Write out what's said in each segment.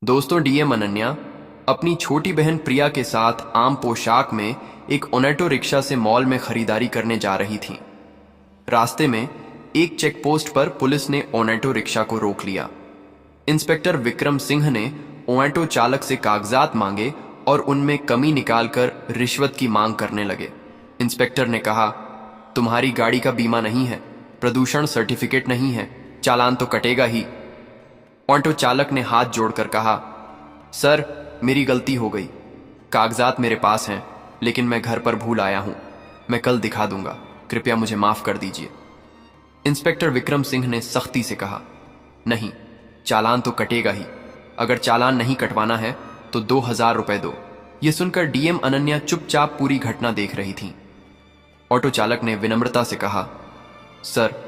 दोस्तों, डीएम अनन्या अपनी छोटी बहन प्रिया के साथ आम पोशाक में एक ओनेटो रिक्शा से मॉल में खरीदारी करने जा रही थीं। रास्ते में एक चेक पोस्ट पर पुलिस ने ओनेटो रिक्शा को रोक लिया। इंस्पेक्टर विक्रम सिंह ने ओनेटो चालक से कागजात मांगे और उनमें कमी निकालकर रिश्वत की मांग करने लगे। इंस्पेक्टर ने कहा, तुम्हारी गाड़ी का बीमा नहीं है, प्रदूषण सर्टिफिकेट नहीं है, चालान तो कटेगा ही। ऑटो चालक ने हाथ जोड़कर कहा, सर मेरी गलती हो गई, कागजात मेरे पास हैं लेकिन मैं घर पर भूल आया हूं, मैं कल दिखा दूंगा, कृपया मुझे माफ कर दीजिए। इंस्पेक्टर विक्रम सिंह ने सख्ती से कहा, नहीं, चालान तो कटेगा ही, अगर चालान नहीं कटवाना है तो 2000 रुपए दो। यह सुनकर डीएम अनन्या चुपचाप पूरी घटना देख रही थी। ऑटो चालक ने विनम्रता से कहा, सर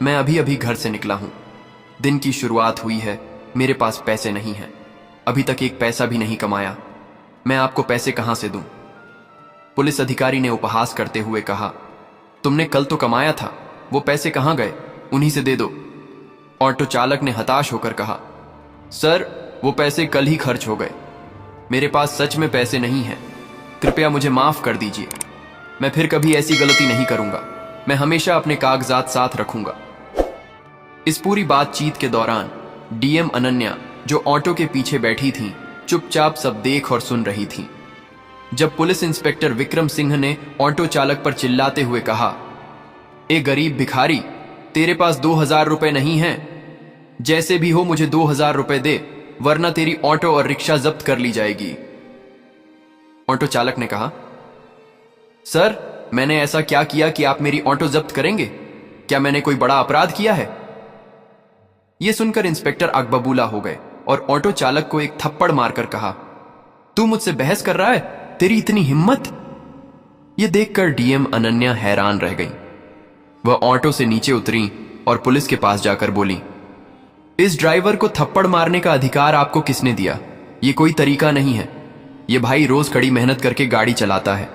मैं अभी अभी घर से निकला हूं, दिन की शुरुआत हुई है, मेरे पास पैसे नहीं हैं, अभी तक एक पैसा भी नहीं कमाया, मैं आपको पैसे कहां से दूं। पुलिस अधिकारी ने उपहास करते हुए कहा, तुमने कल तो कमाया था, वो पैसे कहां गए, उन्हीं से दे दो। ऑटो चालक ने हताश होकर कहा, सर वो पैसे कल ही खर्च हो गए, मेरे पास सच में पैसे नहीं हैं, कृपया मुझे माफ कर दीजिए, मैं फिर कभी ऐसी गलती नहीं करूंगा, मैं हमेशा अपने कागजात साथ रखूंगा। इस पूरी बातचीत के दौरान डीएम अनन्या, जो ऑटो के पीछे बैठी थीं, चुपचाप सब देख और सुन रही थीं। जब पुलिस इंस्पेक्टर विक्रम सिंह ने ऑटो चालक पर चिल्लाते हुए कहा, ए गरीब भिखारी, तेरे पास 2000 रुपए नहीं हैं, जैसे भी हो मुझे 2000 रुपए दे, वरना तेरी ऑटो और रिक्शा जब्त कर ली जाएगी। ऑटो चालक ने कहा, सर मैंने ऐसा क्या किया कि आप मेरी ऑटो जब्त करेंगे? क्या मैंने कोई बड़ा अपराध किया है? यह सुनकर इंस्पेक्टर अकबबूला हो गए और ऑटो चालक को एक थप्पड़ मारकर कहा, तू मुझसे बहस कर रहा है, तेरी इतनी हिम्मत? यह देखकर डीएम अनन्या हैरान रह गई। वह ऑटो से नीचे उतरी और पुलिस के पास जाकर बोली, इस ड्राइवर को थप्पड़ मारने का अधिकार आपको किसने दिया? यह कोई तरीका नहीं है, यह भाई रोज कड़ी मेहनत करके गाड़ी चलाता है,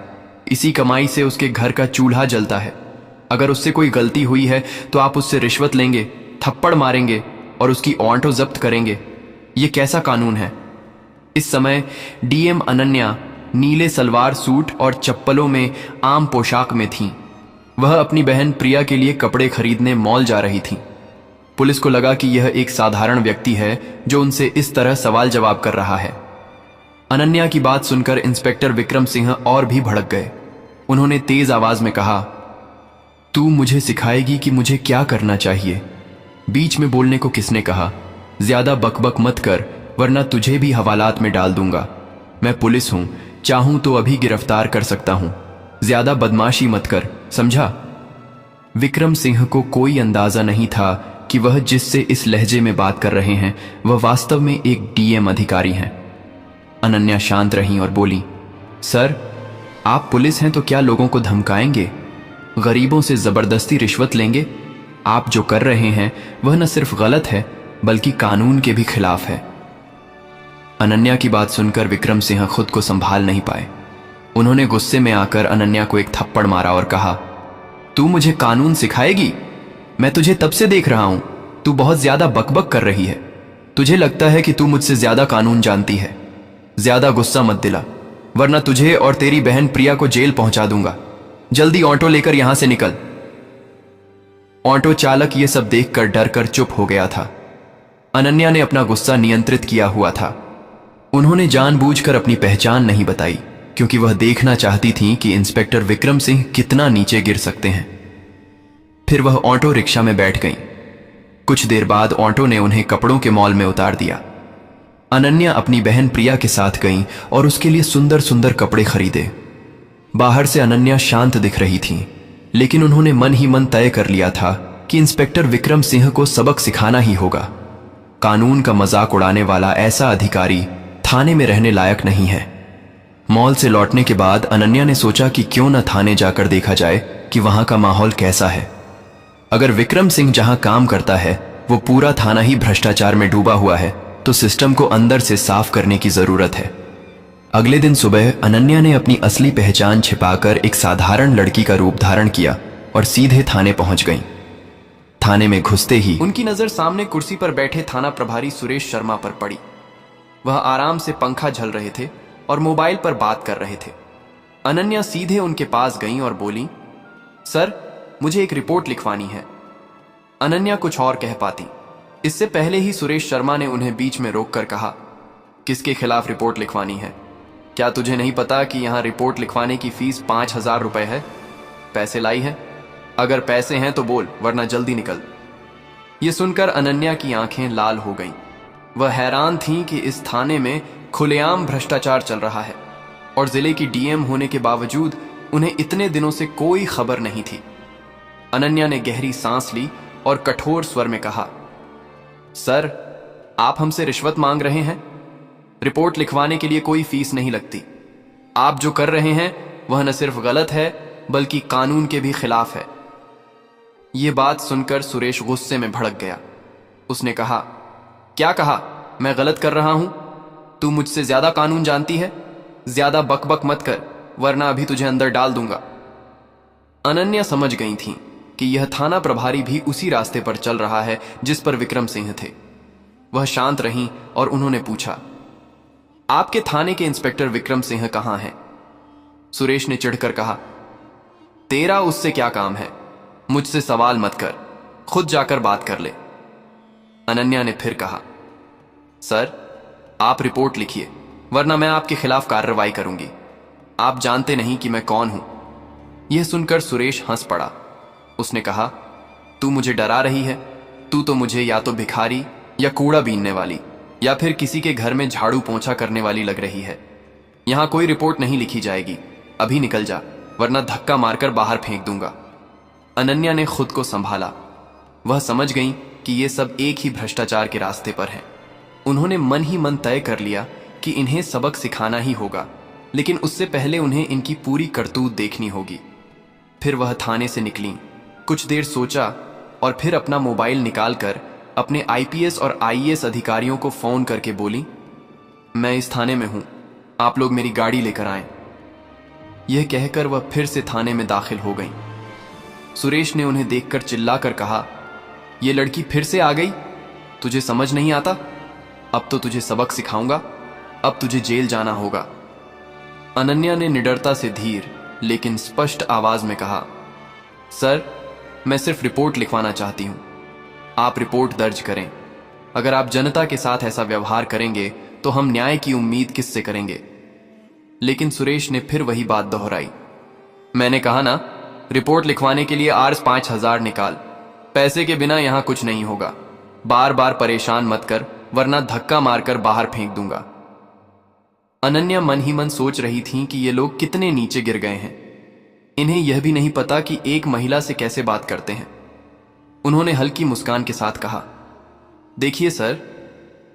इसी कमाई से उसके घर का चूल्हा जलता है, अगर उससे कोई गलती हुई है तो आप उससे रिश्वत लेंगे, थप्पड़ मारेंगे और उसकी ऑटो जब्त करेंगे? यह कैसा कानून है? इस समय डीएम अनन्या नीले सलवार सूट और चप्पलों में आम पोशाक में थीं। वह अपनी बहन प्रिया के लिए कपड़े खरीदने मॉल जा रही थीं। पुलिस को लगा कि यह एक साधारण व्यक्ति है जो उनसे इस तरह सवाल जवाब कर रहा है। अनन्या की बात सुनकर इंस्पेक्टर विक्रम सिंह और भी भड़क गए। उन्होंने तेज आवाज में कहा, तू मुझे सिखाएगी कि मुझे क्या करना चाहिए? बीच में बोलने को किसने कहा? ज्यादा बकबक मत कर, वरना तुझे भी हवालात में डाल दूंगा। मैं पुलिस हूं, चाहूं तो अभी गिरफ्तार कर सकता हूं, ज्यादा बदमाशी मत कर, समझा? विक्रम सिंह को कोई अंदाजा नहीं था कि वह जिससे इस लहजे में बात कर रहे हैं वह वास्तव में एक डीएम अधिकारी हैं। अनन्या शांत रहीं और बोली, सर आप पुलिस हैं तो क्या लोगों को धमकाएंगे, गरीबों से जबरदस्ती रिश्वत लेंगे? आप जो कर रहे हैं वह न सिर्फ गलत है बल्कि कानून के भी खिलाफ है। अनन्या की बात सुनकर विक्रम सिंह खुद को संभाल नहीं पाए। उन्होंने गुस्से में आकर अनन्या को एक थप्पड़ मारा और कहा, तू मुझे कानून सिखाएगी? मैं तुझे तब से देख रहा हूं, तू बहुत ज्यादा बकबक कर रही है, तुझे लगता है कि तू मुझसे ज्यादा कानून जानती है। ज्यादा गुस्सा मत दिला, वरना तुझे और तेरी बहन प्रिया को जेल पहुंचा दूंगा। जल्दी ऑटो लेकर यहां से निकल। ऑटो चालक ये सब देखकर डरकर चुप हो गया था। अनन्या ने अपना गुस्सा नियंत्रित किया हुआ था। उन्होंने जानबूझकर अपनी पहचान नहीं बताई क्योंकि वह देखना चाहती थीं कि इंस्पेक्टर विक्रम सिंह कितना नीचे गिर सकते हैं। फिर वह ऑटो रिक्शा में बैठ गईं। कुछ देर बाद ऑटो ने उन्हें कपड़ों के मॉल में उतार दिया। अनन्या अपनी बहन प्रिया के साथ गईं और उसके लिए सुंदर सुंदर कपड़े खरीदे। बाहर से अनन्या शांत दिख रही थीं, लेकिन उन्होंने मन ही मन तय कर लिया था कि इंस्पेक्टर विक्रम सिंह को सबक सिखाना ही होगा। कानून का मजाक उड़ाने वाला ऐसा अधिकारी थाने में रहने लायक नहीं है। मॉल से लौटने के बाद अनन्या ने सोचा कि क्यों न थाने जाकर देखा जाए कि वहां का माहौल कैसा है। अगर विक्रम सिंह जहां काम करता है वो पूरा थाना ही भ्रष्टाचार में डूबा हुआ है तो सिस्टम को अंदर से साफ करने की जरूरत है। अगले दिन सुबह अनन्या ने अपनी असली पहचान छिपाकर एक साधारण लड़की का रूप धारण किया और सीधे थाने पहुंच गईं। थाने में घुसते ही उनकी नजर सामने कुर्सी पर बैठे थाना प्रभारी सुरेश शर्मा पर पड़ी। वह आराम से पंखा झल रहे थे और मोबाइल पर बात कर रहे थे। अनन्या सीधे उनके पास गईं और बोली, सर, मुझे एक रिपोर्ट लिखवानी है। अनन्या कुछ और कह पाती, इससे पहले ही सुरेश शर्मा ने उन्हें बीच में रोककर कहा, किसके खिलाफ रिपोर्ट लिखवानी है? क्या तुझे नहीं पता कि यहां रिपोर्ट लिखवाने की फीस 5,000 रुपए है? पैसे लाई है? अगर पैसे हैं तो बोल, वरना जल्दी निकल। यह सुनकर अनन्या की आंखें लाल हो गईं। वह हैरान थीं कि इस थाने में खुलेआम भ्रष्टाचार चल रहा है और जिले की डीएम होने के बावजूद उन्हें इतने दिनों से कोई खबर नहीं थी। अनन्या ने गहरी सांस ली और कठोर स्वर में कहा, सर, आप हमसे रिश्वत मांग रहे हैं? रिपोर्ट लिखवाने के लिए कोई फीस नहीं लगती। आप जो कर रहे हैं वह न सिर्फ गलत है बल्कि कानून के भी खिलाफ है। यह बात सुनकर सुरेश गुस्से में भड़क गया। उसने कहा, क्या कहा? मैं गलत कर रहा हूं? तू मुझसे ज्यादा कानून जानती है। ज्यादा बकबक मत कर, वरना अभी तुझे अंदर डाल दूंगा। अनन्या समझ गई थी कि यह थाना प्रभारी भी उसी रास्ते पर चल रहा है जिस पर विक्रम सिंह थे। वह शांत रहीं और उन्होंने पूछा, आपके थाने के इंस्पेक्टर विक्रम सिंह कहां हैं? सुरेश ने चिढ़कर कहा, तेरा उससे क्या काम है? मुझसे सवाल मत कर, खुद जाकर बात कर ले। अनन्या ने फिर कहा, सर, आप रिपोर्ट लिखिए, वरना मैं आपके खिलाफ कार्रवाई करूंगी। आप जानते नहीं कि मैं कौन हूं। यह सुनकर सुरेश हंस पड़ा। उसने कहा, तू मुझे डरा रही है? तू तो मुझे या तो भिखारी या कूड़ा बीनने वाली या फिर किसी के घर में झाड़ू पोंछा करने वाली लग रही है। यहां कोई रिपोर्ट नहीं लिखी जाएगी। अभी निकल जा, वरना धक्का मारकर बाहर फेंक दूंगा। अनन्या ने खुद को संभाला। वह समझ गई कि ये सब एक ही भ्रष्टाचार के रास्ते पर है। उन्होंने मन ही मन तय कर लिया कि इन्हें सबक सिखाना ही होगा, लेकिन उससे पहले उन्हें इनकी पूरी करतूत देखनी होगी। फिर वह थाने से निकली, कुछ देर सोचा और फिर अपना मोबाइल निकालकर अपने आईपीएस और आईएएस अधिकारियों को फोन करके बोली, मैं इस थाने में हूं, आप लोग मेरी गाड़ी लेकर आएं। यह कहकर वह फिर से थाने में दाखिल हो गई। सुरेश ने उन्हें देखकर चिल्लाकर कहा, यह लड़की फिर से आ गई? तुझे समझ नहीं आता? अब तो तुझे सबक सिखाऊंगा। अब तुझे जेल जाना होगा। अनन्या ने निडरता से धीर लेकिन स्पष्ट आवाज में कहा, सर, मैं सिर्फ रिपोर्ट लिखवाना चाहती हूं। आप रिपोर्ट दर्ज करें। अगर आप जनता के साथ ऐसा व्यवहार करेंगे तो हम न्याय की उम्मीद किससे करेंगे? लेकिन सुरेश ने फिर वही बात दोहराई, मैंने कहा ना, रिपोर्ट लिखवाने के लिए आर्स 5,000 निकाल। पैसे के बिना यहां कुछ नहीं होगा। बार बार परेशान मत कर, वरना धक्का मारकर बाहर फेंक दूंगा। अनन्या मन ही मन सोच रही थी कि ये लोग कितने नीचे गिर गए हैं। इन्हें यह भी नहीं पता कि एक महिला से कैसे बात करते हैं। उन्होंने हल्की मुस्कान के साथ कहा, देखिए सर,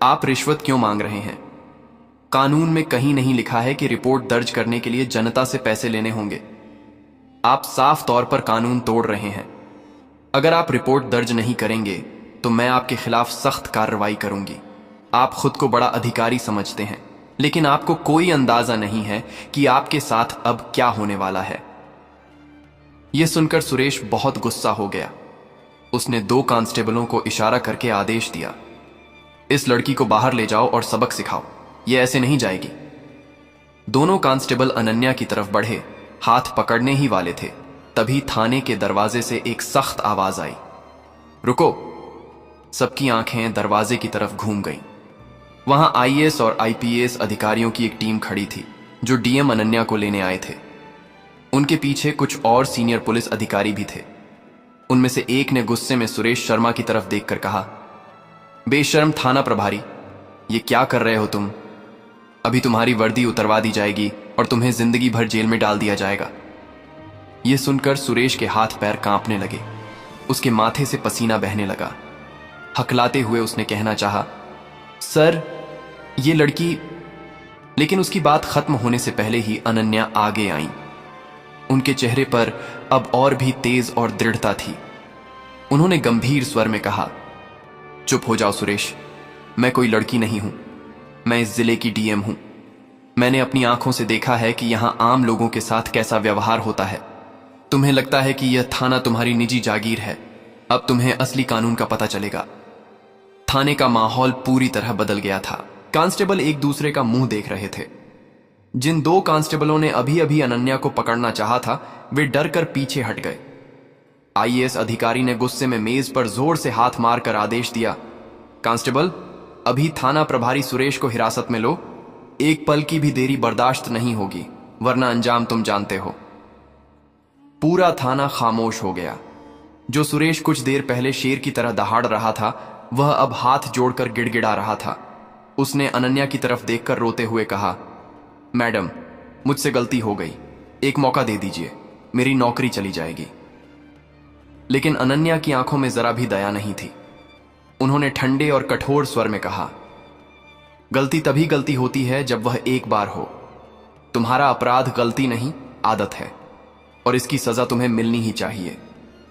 आप रिश्वत क्यों मांग रहे हैं? कानून में कहीं नहीं लिखा है कि रिपोर्ट दर्ज करने के लिए जनता से पैसे लेने होंगे। आप साफ तौर पर कानून तोड़ रहे हैं। अगर आप रिपोर्ट दर्ज नहीं करेंगे तो मैं आपके खिलाफ सख्त कार्रवाई करूंगी। आप खुद को बड़ा अधिकारी समझते हैं, लेकिन आपको कोई अंदाजा नहीं है कि आपके साथ अब क्या होने वाला है। यह सुनकर सुरेश बहुत गुस्सा हो गया। उसने 2 कांस्टेबलों को इशारा करके आदेश दिया, इस लड़की को बाहर ले जाओ और सबक सिखाओ। यह ऐसे नहीं जाएगी। दोनों कांस्टेबल अनन्या की तरफ बढ़े, हाथ पकड़ने ही वाले थे, तभी थाने के दरवाजे से एक सख्त आवाज आई, रुको। सबकी आंखें दरवाजे की तरफ घूम गईं। वहां आईएएस और आईपीएस अधिकारियों की एक टीम खड़ी थी जो डीएम अनन्या को लेने आए थे। उनके पीछे कुछ और सीनियर पुलिस अधिकारी भी थे। उनमें से एक ने गुस्से में सुरेश शर्मा की तरफ देखकर कहा, बेशर्म थाना प्रभारी, ये क्या कर रहे हो तुम? अभी तुम्हारी वर्दी उतरवा दी जाएगी और तुम्हें जिंदगी भर जेल में डाल दिया जाएगा। यह सुनकर सुरेश के हाथ पैर कांपने लगे। उसके माथे से पसीना बहने लगा। हकलाते हुए उसने कहना चाहा, सर, ये लड़की। लेकिन उसकी बात खत्म होने से पहले ही अनन्या आगे आई। उनके चेहरे पर अब और भी तेज और दृढ़ता थी। उन्होंने गंभीर स्वर में कहा, चुप हो जाओ सुरेश, मैं कोई लड़की नहीं हूं। मैं इस जिले की डीएम हूं। मैंने अपनी आंखों से देखा है कि यहां आम लोगों के साथ कैसा व्यवहार होता है। तुम्हें लगता है कि यह थाना तुम्हारी निजी जागीर है। अब तुम्हें असली कानून का पता चलेगा। थाने का माहौल पूरी तरह बदल गया था। कांस्टेबल एक दूसरे का मुंह देख रहे थे। जिन दो कांस्टेबलों ने अभी अभी अनन्या को पकड़ना चाहा था, वे डर कर पीछे हट गए। आईएएस अधिकारी ने गुस्से में मेज पर जोर से हाथ मारकर आदेश दिया, कांस्टेबल, अभी थाना प्रभारी सुरेश को हिरासत में लो। एक पल की भी देरी बर्दाश्त नहीं होगी, वरना अंजाम तुम जानते हो। पूरा थाना खामोश हो गया। जो सुरेश कुछ देर पहले शेर की तरह दहाड़ रहा था, वह अब हाथ जोड़कर गिड़गिड़ा रहा था। उसने अनन्या की तरफ देखकर रोते हुए कहा, मैडम, मुझसे गलती हो गई, एक मौका दे दीजिए, मेरी नौकरी चली जाएगी। लेकिन अनन्या की आंखों में जरा भी दया नहीं थी। उन्होंने ठंडे और कठोर स्वर में कहा, गलती तभी गलती होती है जब वह एक बार हो। तुम्हारा अपराध गलती नहीं, आदत है, और इसकी सजा तुम्हें मिलनी ही चाहिए।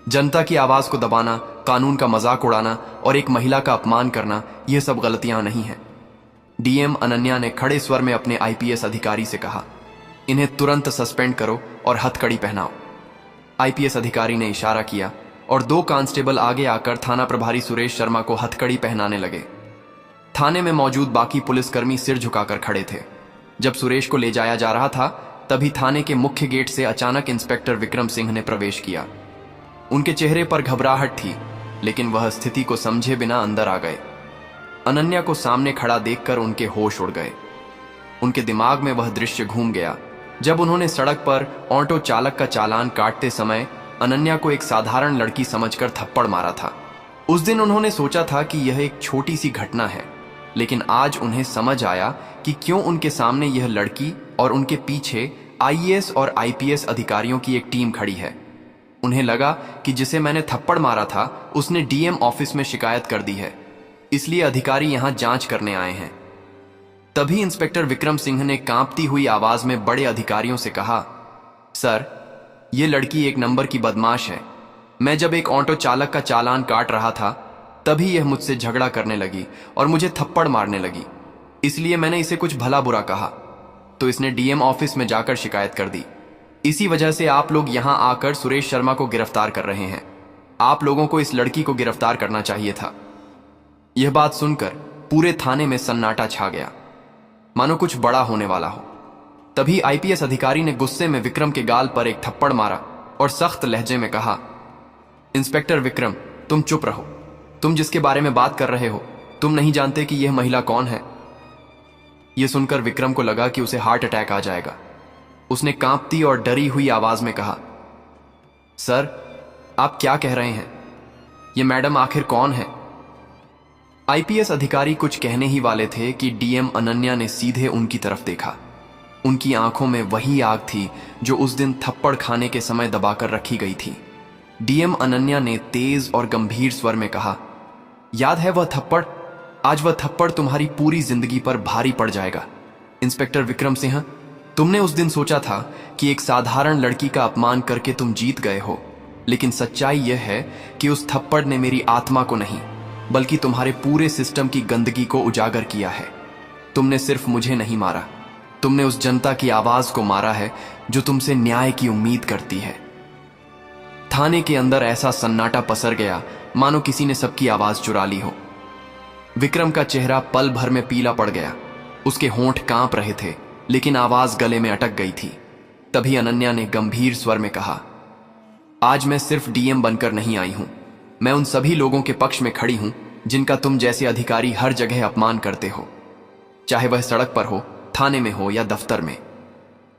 जनता की आवाज को दबाना, कानून का मजाक उड़ाना और एक महिला का अपमान करना, यह सब गलतियां नहीं हैं। डीएम अनन्या ने खड़े स्वर में अपने आईपीएस अधिकारी से कहा, इन्हें तुरंत सस्पेंड करो और हथकड़ी पहनाओ। आईपीएस अधिकारी ने इशारा किया और दो कांस्टेबल आगे आकर थाना प्रभारी सुरेश शर्मा को हथकड़ी पहनाने लगे। थाने में मौजूद बाकी पुलिसकर्मी सिर झुकाकर खड़े थे। जब सुरेश को ले जाया जा रहा था, तभी थाने के मुख्य गेट से अचानक इंस्पेक्टर विक्रम सिंह ने प्रवेश किया। उनके चेहरे पर घबराहट थी, लेकिन वह स्थिति को समझे बिना अंदर आ गए। अनन्या को सामने खड़ा देखकर उनके होश उड़ गए। उनके दिमाग में वह दृश्य घूम गया जब उन्होंने सड़क पर ऑटो चालक का चालान काटते समय अनन्या को एक साधारण लड़की समझकर थप्पड़ मारा था। उस दिन उन्होंने सोचा था कि यह एक छोटी सी घटना है, लेकिन आज उन्हें समझ आया कि क्यों उनके सामने यह लड़की और उनके पीछे आईएएस और आईपीएस अधिकारियों की एक टीम खड़ी है। उन्हें लगा कि जिसे मैंने थप्पड़ मारा था उसने डीएम ऑफिस में शिकायत कर दी है, इसलिए अधिकारी यहां जांच करने आए हैं। तभी इंस्पेक्टर विक्रम सिंह ने कांपती हुई आवाज में बड़े अधिकारियों से कहा, सर, यह लड़की एक नंबर की बदमाश है। मैं जब एक ऑटो चालक का चालान काट रहा था, तभी यह मुझसे झगड़ा करने लगी और मुझे थप्पड़ मारने लगी। इसलिए मैंने इसे कुछ भला बुरा कहा, तो इसने डीएम ऑफिस में जाकर शिकायत कर दी। इसी वजह से आप लोग यहां आकर सुरेश शर्मा को गिरफ्तार कर रहे हैं। आप लोगों को इस लड़की को गिरफ्तार करना चाहिए था। यह बात सुनकर पूरे थाने में सन्नाटा छा गया, मानो कुछ बड़ा होने वाला हो। तभी आईपीएस अधिकारी ने गुस्से में विक्रम के गाल पर एक थप्पड़ मारा और सख्त लहजे में कहा, इंस्पेक्टर विक्रम, तुम चुप रहो। तुम जिसके बारे में बात कर रहे हो, तुम नहीं जानते कि यह महिला कौन है। यह सुनकर विक्रम को लगा कि उसे हार्ट अटैक आ जाएगा। उसने कांपती और डरी हुई आवाज में कहा, सर, आप क्या कह रहे हैं? यह मैडम आखिर कौन है? आईपीएस अधिकारी कुछ कहने ही वाले थे कि डीएम अनन्या ने सीधे उनकी तरफ देखा। उनकी आंखों में वही आग थी जो उस दिन थप्पड़ खाने के समय दबाकर रखी गई थी। डीएम अनन्या ने तेज और गंभीर स्वर में कहा, याद है वह थप्पड़? आज वह थप्पड़ तुम्हारी पूरी जिंदगी पर भारी पड़ जाएगा। इंस्पेक्टर विक्रम सिंह, तुमने उस दिन सोचा था कि एक साधारण लड़की का अपमान करके तुम जीत गए हो, लेकिन सच्चाई यह है कि उस थप्पड़ ने मेरी आत्मा को नहीं, बल्कि तुम्हारे पूरे सिस्टम की गंदगी को उजागर किया है। तुमने सिर्फ मुझे नहीं मारा, तुमने उस जनता की आवाज को मारा है जो तुमसे न्याय की उम्मीद करती है। थाने के अंदर ऐसा सन्नाटा पसर गया मानो किसी ने सबकी आवाज चुरा ली हो। विक्रम का चेहरा पल भर में पीला पड़ गया। उसके होंठ कांप रहे थे, लेकिन आवाज गले में अटक गई थी। तभी अनन्या ने गंभीर स्वर में कहा, आज मैं सिर्फ डीएम बनकर नहीं आई हूं, मैं उन सभी लोगों के पक्ष में खड़ी हूं जिनका तुम जैसे अधिकारी हर जगह अपमान करते हो, चाहे वह सड़क पर हो, थाने में हो या दफ्तर में।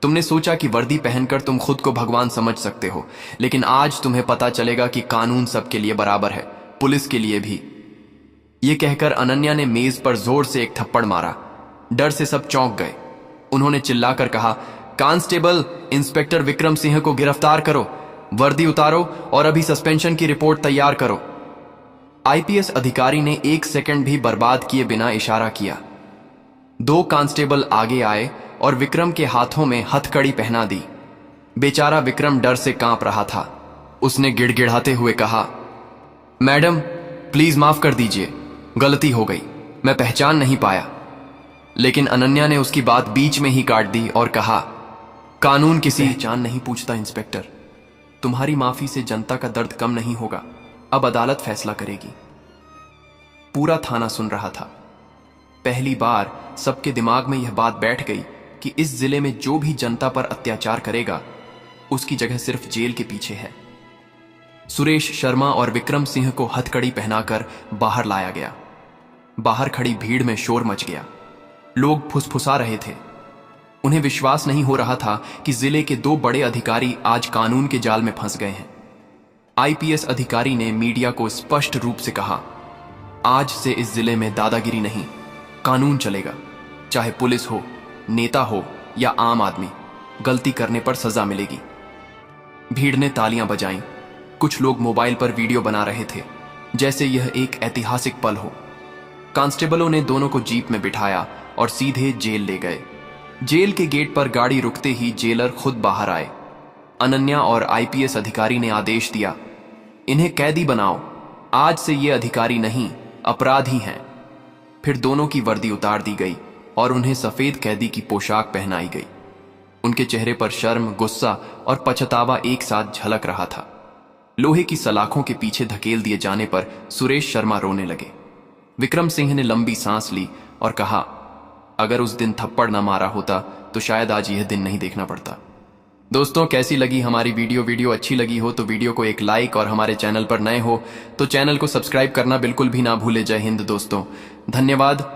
तुमने सोचा कि वर्दी पहनकर तुम खुद को भगवान समझ सकते हो, लेकिन आज तुम्हें पता चलेगा कि कानून सबके लिए बराबर है, पुलिस के लिए भी। यह कहकर अनन्या ने मेज पर जोर से एक थप्पड़ मारा। डर से सब चौंक गए। उन्होंने चिल्लाकर कहा, कांस्टेबल, इंस्पेक्टर विक्रम सिंह को गिरफ्तार करो, वर्दी उतारो और अभी सस्पेंशन की रिपोर्ट तैयार करो। आईपीएस अधिकारी ने एक सेकंड भी बर्बाद किए बिना इशारा किया। दो कांस्टेबल आगे आए और विक्रम के हाथों में हथकड़ी पहना दी। बेचारा विक्रम डर से कांप रहा था। उसने गिड़गिड़ाते हुए कहा, मैडम, प्लीज माफ कर दीजिए, गलती हो गई, मैं पहचान नहीं पाया। लेकिन अनन्या ने उसकी बात बीच में ही काट दी और कहा, कानून किसी पहचान नहीं पूछता इंस्पेक्टर। तुम्हारी माफी से जनता का दर्द कम नहीं होगा, अब अदालत फैसला करेगी। पूरा थाना सुन रहा था। पहली बार सबके दिमाग में यह बात बैठ गई कि इस जिले में जो भी जनता पर अत्याचार करेगा उसकी जगह सिर्फ जेल के पीछे है। सुरेश शर्मा और विक्रम सिंह को हथकड़ी पहनाकर बाहर लाया गया। बाहर खड़ी भीड़ में शोर मच गया। लोग फुसफुसा रहे थे। उन्हें विश्वास नहीं हो रहा था कि जिले के दो बड़े अधिकारी आज कानून के जाल में फंस गए हैं। आईपीएस अधिकारी ने मीडिया को स्पष्ट रूप से कहा, आज से इस जिले में दादागिरी नहीं, कानून चलेगा। चाहे पुलिस हो, नेता हो या आम आदमी, गलती करने पर सजा मिलेगी। भीड़ ने तालियां बजाईं। कुछ लोग मोबाइल पर वीडियो बना रहे थे, जैसे यह एक ऐतिहासिक पल हो। कांस्टेबलों ने दोनों को जीप में बिठाया और सीधे जेल ले गए। जेल के गेट पर गाड़ी रुकते ही जेलर खुद बाहर आए। अनन्या और आईपीएस अधिकारी ने आदेश दिया, इन्हें कैदी बनाओ। आज से ये अधिकारी नहीं, अपराधी हैं। फिर दोनों की वर्दी उतार दी गई और उन्हें सफेद कैदी की पोशाक पहनाई गई। उनके चेहरे पर शर्म, गुस्सा और पछतावा एक साथ झलक रहा था। लोहे की सलाखों के पीछे धकेल दिए जाने पर सुरेश शर्मा रोने लगे। विक्रम सिंह ने लंबी सांस ली और कहा, अगर उस दिन थप्पड़ न मारा होता तो शायद आज यह दिन नहीं देखना पड़ता। दोस्तों, कैसी लगी हमारी वीडियो अच्छी लगी हो तो वीडियो को एक लाइक और हमारे चैनल पर नए हो तो चैनल को सब्सक्राइब करना बिल्कुल भी ना भूले। जय हिंद दोस्तों, धन्यवाद।